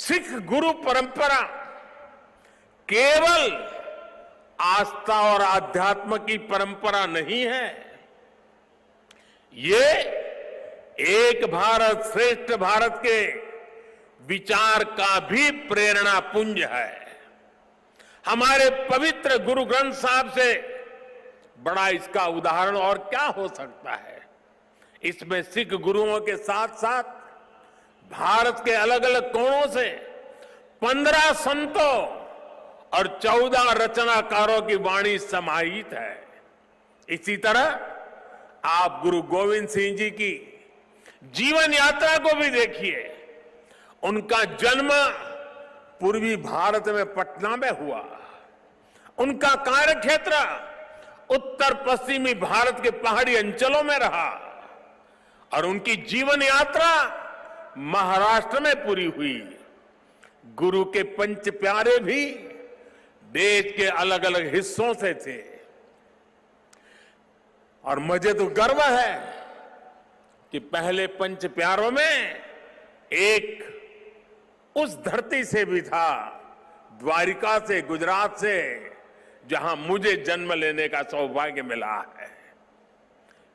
सिख गुरु परंपरा केवल आस्था और आध्यात्म की परंपरा नहीं है, ये एक भारत श्रेष्ठ भारत के विचार का भी प्रेरणा पुंज है। हमारे पवित्र गुरु ग्रंथ साहब से बड़ा इसका उदाहरण और क्या हो सकता है। इसमें सिख गुरुओं के साथ साथ भारत के अलग अलग कोणों से 15 संतों और 14 रचनाकारों की वाणी समाहित है। इसी तरह आप गुरु गोविंद सिंह जी की जीवन यात्रा को भी देखिए। उनका जन्म पूर्वी भारत में पटना में हुआ। उनका कार्यक्षेत्र उत्तर पश्चिमी भारत के पहाड़ी अंचलों में रहा और उनकी जीवन यात्रा महाराष्ट्र में पूरी हुई। गुरु के पंच प्यारे भी देश के अलग अलग हिस्सों से थे और मुझे तो गर्व है कि पहले पंच प्यारों में एक उस धरती से भी था, द्वारिका से, गुजरात से, जहां मुझे जन्म लेने का सौभाग्य मिला है।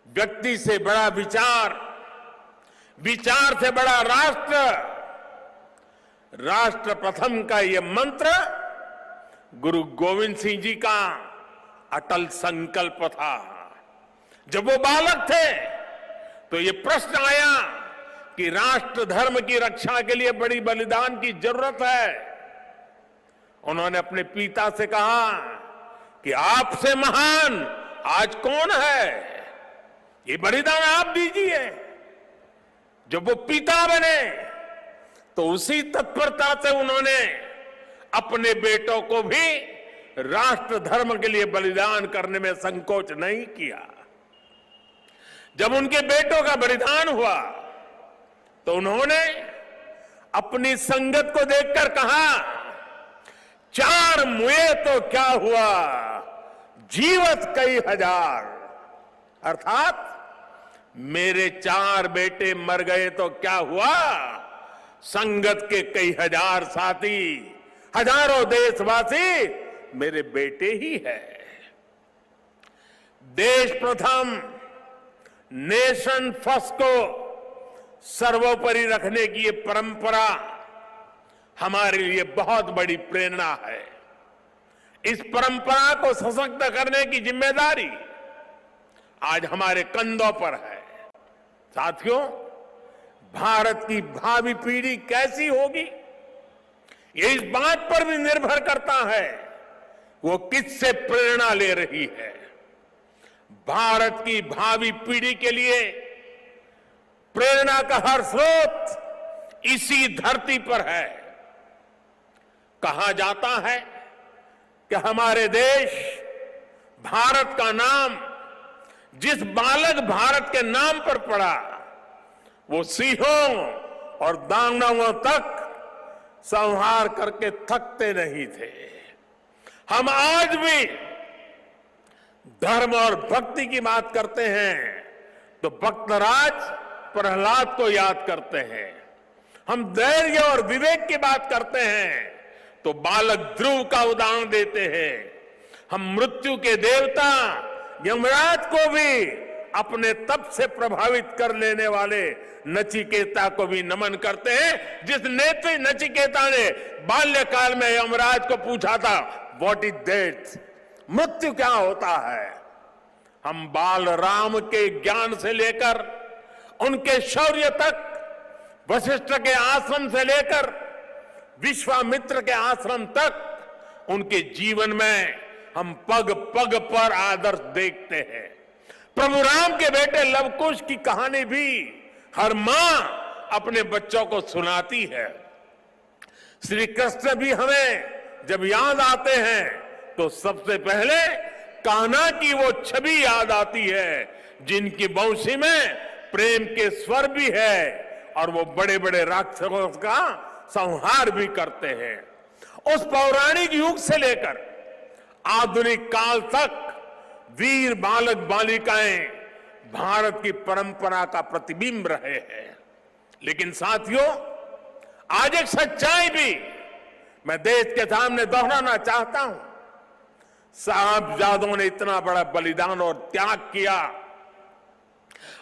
व्यक्ति से बड़ा विचार, विचार से बड़ा राष्ट्र, राष्ट्र प्रथम का यह मंत्र गुरु गोविंद सिंह जी का अटल संकल्प था। जब वो बालक थे तो ये प्रश्न आया कि राष्ट्र धर्म की रक्षा के लिए बड़ी बलिदान की जरूरत है। उन्होंने अपने पिता से कहा कि आपसे महान आज कौन है, ये बलिदान आप दीजिए। जब वो पिता बने तो उसी तत्परता से उन्होंने अपने बेटों को भी राष्ट्र धर्म के लिए बलिदान करने में संकोच नहीं किया। जब उनके बेटों का बलिदान हुआ तो उन्होंने अपनी संगत को देखकर कहा, 4 मुए तो क्या हुआ, जीवत कई हजार। अर्थात मेरे 4 बेटे मर गए तो क्या हुआ, संगत के कई हजार साथी, हजारों देशवासी मेरे बेटे ही है। देश प्रथम, नेशन फर्स्ट को सर्वोपरि रखने की ये परंपरा हमारे लिए बहुत बड़ी प्रेरणा है। इस परंपरा को सशक्त करने की जिम्मेदारी आज हमारे कंधों पर है। साथियों, भारत की भावी पीढ़ी कैसी होगी, ये इस बात पर भी निर्भर करता है वो किससे प्रेरणा ले रही है। भारत की भावी पीढ़ी के लिए प्रेरणा का हर स्रोत इसी धरती पर है। कहा जाता है कि हमारे देश भारत का नाम जिस बालक भारत के नाम पर पड़ा वो सिंहों और दानवों तक संहार करके थकते नहीं थे। हम आज भी धर्म और भक्ति की बात करते हैं तो भक्तराज प्रहलाद को याद करते हैं। हम धैर्य और विवेक की बात करते हैं तो बालक ध्रुव का उदाहरण देते हैं। हम मृत्यु के देवता यमराज को भी अपने तप से प्रभावित कर लेने वाले नचिकेता को भी नमन करते हैं, जिस नेत्री नचिकेता ने बाल्यकाल में यमराज को पूछा था, व्हाट इज डेथ, मृत्यु क्या होता है। हम बाल राम के ज्ञान से लेकर उनके शौर्य तक, वशिष्ठ के आश्रम से लेकर विश्वामित्र के आश्रम तक, उनके जीवन में हम पग पग पर आदर्श देखते हैं। प्रभु राम के बेटे लवकुश की कहानी भी हर मां अपने बच्चों को सुनाती है। श्री कृष्ण भी हमें जब याद आते हैं तो सबसे पहले कान्हा की वो छवि याद आती है जिनकी बंशी में प्रेम के स्वर भी है और वो बड़े बड़े राक्षसों का संहार भी करते हैं। उस पौराणिक युग से लेकर आधुनिक काल तक वीर बालक बालिकाएं भारत की परंपरा का प्रतिबिंब रहे हैं। लेकिन साथियों, आज एक सच्चाई भी मैं देश के सामने दोहराना चाहता हूं। साहबजादों ने इतना बड़ा बलिदान और त्याग किया,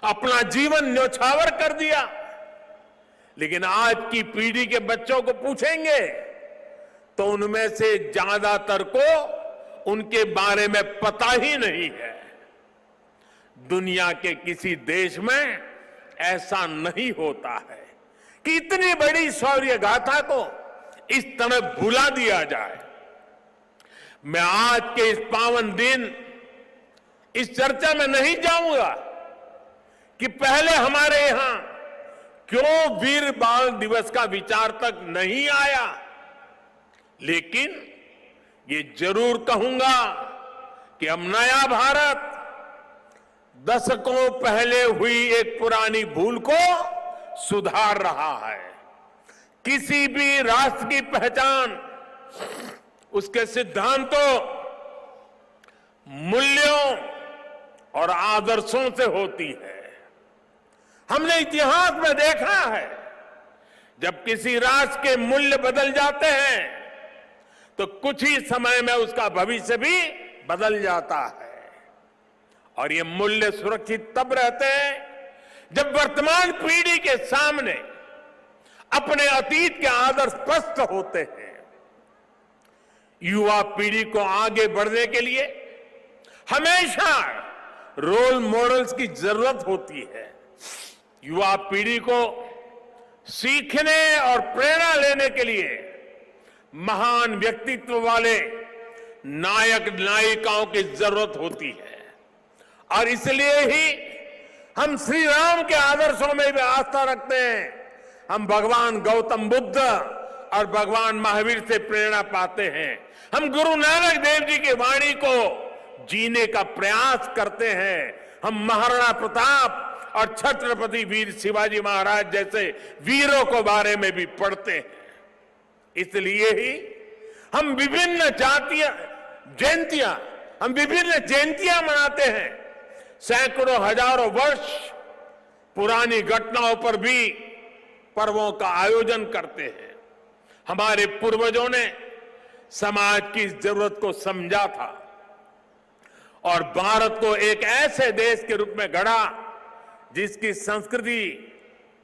अपना जीवन न्यौछावर कर दिया, लेकिन आज की पीढ़ी के बच्चों को पूछेंगे तो उनमें से ज्यादातर को उनके बारे में पता ही नहीं है। दुनिया के किसी देश में ऐसा नहीं होता है कि इतनी बड़ी शौर्य गाथा को इस तरह भुला दिया जाए। मैं आज के इस पावन दिन इस चर्चा में नहीं जाऊंगा कि पहले हमारे यहां क्यों वीर बाल दिवस का विचार तक नहीं आया, लेकिन ये जरूर कहूंगा कि अब नया भारत दशकों पहले हुई एक पुरानी भूल को सुधार रहा है। किसी भी राष्ट्र की पहचान उसके सिद्धांतों, मूल्यों और आदर्शों से होती है। हमने इतिहास में देखा है, जब किसी राष्ट्र के मूल्य बदल जाते हैं तो कुछ ही समय में उसका भविष्य भी बदल जाता है। और ये मूल्य सुरक्षित तब रहते हैं जब वर्तमान पीढ़ी के सामने अपने अतीत के आदर्श स्पष्ट होते हैं। युवा पीढ़ी को आगे बढ़ने के लिए हमेशा रोल मॉडल्स की जरूरत होती है। युवा पीढ़ी को सीखने और प्रेरणा लेने के लिए महान व्यक्तित्व वाले नायक नायिकाओं की जरूरत होती है। और इसलिए ही हम श्री राम के आदर्शों में भी आस्था रखते हैं। हम भगवान गौतम बुद्ध और भगवान महावीर से प्रेरणा पाते हैं। हम गुरु नानक देव जी की वाणी को जीने का प्रयास करते हैं। हम महाराणा प्रताप और छत्रपति वीर शिवाजी महाराज जैसे वीरों के बारे में भी पढ़ते हैं। इसलिए ही हम विभिन्न जयंतियां मनाते हैं। सैकड़ों हजारों वर्ष पुरानी घटनाओं पर भी पर्वों का आयोजन करते हैं। हमारे पूर्वजों ने समाज की जरूरत को समझा था और भारत को एक ऐसे देश के रूप में गढ़ा जिसकी संस्कृति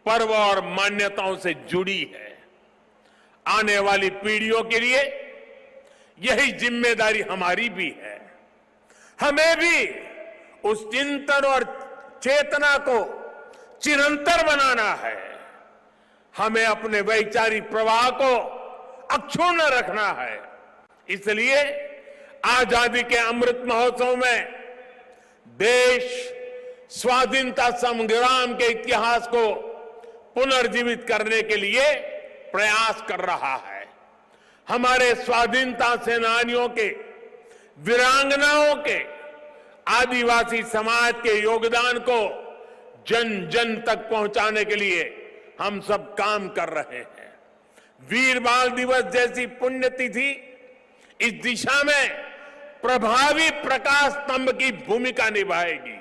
पर्व और मान्यताओं से जुड़ी है। आने वाली पीढ़ियों के लिए यही जिम्मेदारी हमारी भी है। हमें भी उस चिंतन और चेतना को चिरंतर बनाना है। हमें अपने वैचारिक प्रवाह को अक्षुण्ण रखना है। इसलिए आजादी के अमृत महोत्सव में देश स्वाधीनता संग्राम के इतिहास को पुनर्जीवित करने के लिए प्रयास कर रहा है। हमारे स्वाधीनता सेनानियों के, वीरांगनाओं के, आदिवासी समाज के योगदान को जन जन तक पहुंचाने के लिए हम सब काम कर रहे हैं। वीर बाल दिवस जैसी पुण्यतिथि इस दिशा में प्रभावी प्रकाश स्तंभ की भूमिका निभाएगी।